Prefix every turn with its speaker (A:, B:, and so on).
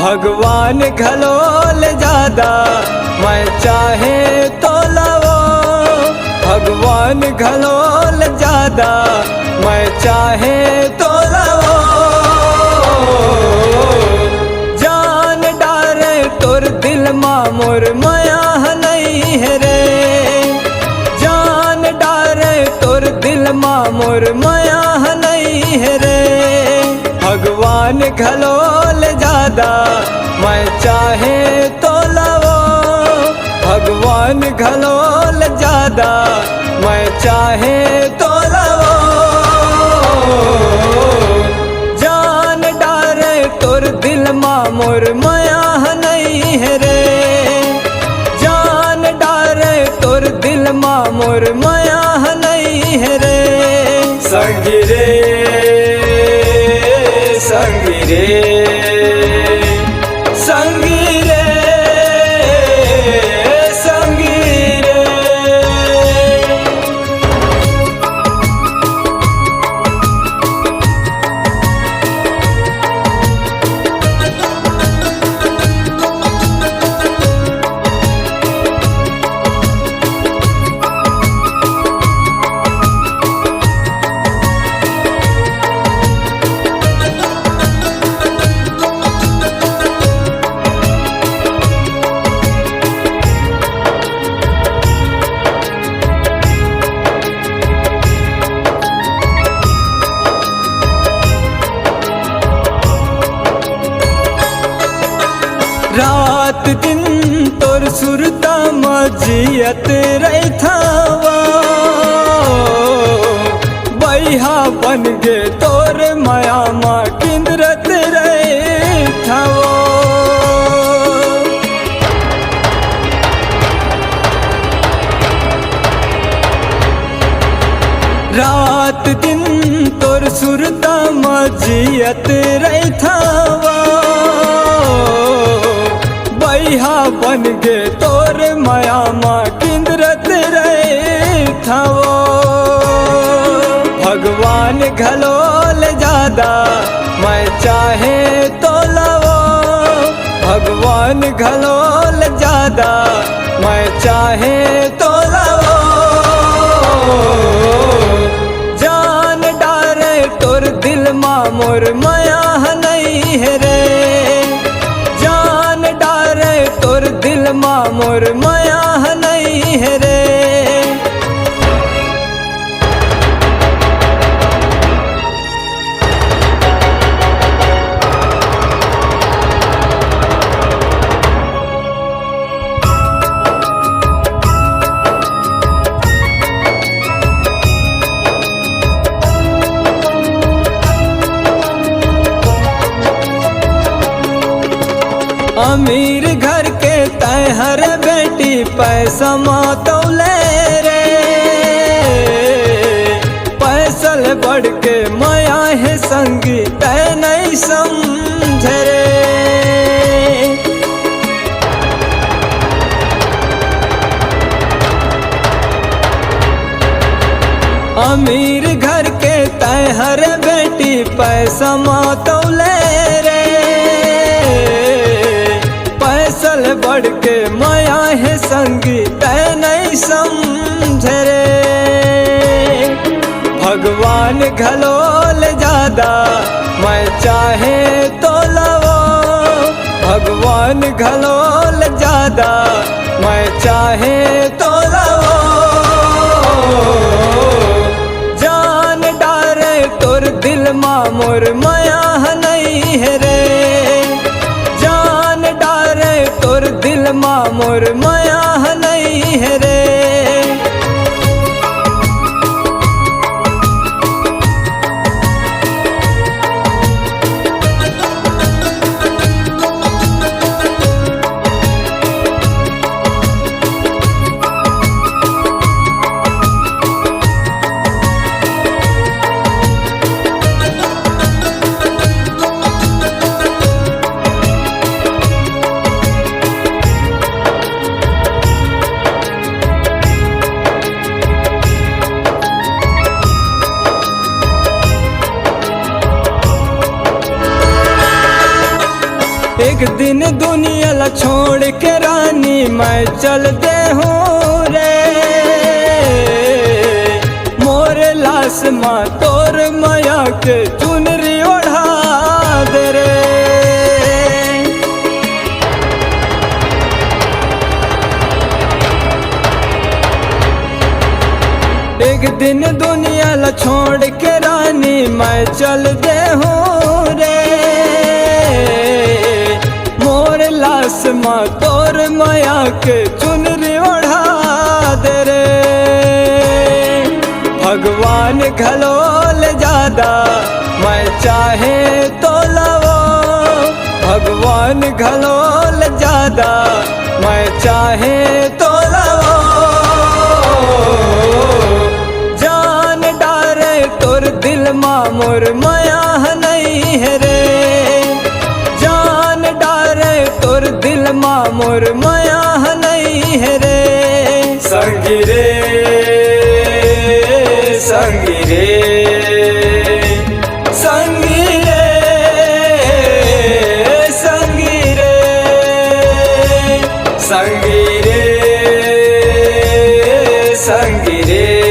A: भगवान घलोल ज्यादा मैं चाहे तो लवो। भगवान घलोल ज्यादा मैं चाहे तो लवो। जान डारे तोर दिल माँ मोर माया नहीं है रे। जान डारे तोर दिल माँ मोर माया नहीं है रे। भगवान घलोल ज्यादा मैं चाहे तो लवो। भगवान घलोल ज्यादा मैं चाहे तो लवो। जान डारे तोर दिल माँ मोर माया नहीं है रे। जान डारे तोर दिल माँ मोर माया नहीं है रे। संगी रे संगी रे संगी रे संगी रे। रात दिन तोर सुरता मजियत रहथावा। बैहा बन गे तोर माया माँ किंदरत रहथावा। रात दिन तोर सुरता मजियत रहथावा। बैहा बन गे तोर माया माँ किंदरत रहथावा। भगवान घलोल ज्यादा मैं चाहे तो लवो। भगवान घलोल ज्यादा मैं चाहे तो लवो। जान डारे तोर दिल माँ मोर माया नहीं है रे। जान डारे तोर दिल माँ मोर माया नहीं है रे। अमीर घर के तहर बेटी पैसा मातौले रे। पैसल बढ़ के माया है संगी तय नहीं समझ रे। अमीर घर के तहर बेटी पैसा मातौले रे। पैसल बढ़ के माया है संगी तय नहीं समझ रे। भगवान घलोल ज्यादा मैं चाहे तो लवो। भगवान घलोल ज्यादा मैं चाहे तो लवो। जान डारे तोर दिल माँ मोर माया नहीं है रे। जान डारे तोर दिल माँ मोर माया नहीं है रे। एक दिन दुनिया ला छोड़ के रानी मैं चल दे हूँ रे, मोरे लाश माँ तोर माया के चुनरी ओढ़ा दे रे। एक दिन दुनिया ला छोड़ के रानी मैं चल दे हूँ रे, मोर लाश माँ तोर माया के चुनरी ओढ़ा दे रे। भगवान घलोल ज्यादा मैं चाहे तो लवो, भगवान घलोल ज्यादा मैं चाहे तो लवो। जान डारे तोर दिल माँ मोर माया नहीं है रे, जान डारे तोर दिल माँ मोर माया नहीं है रे। संगी रे संगी रे संगी रे संगी रे संगी रे संगी रे।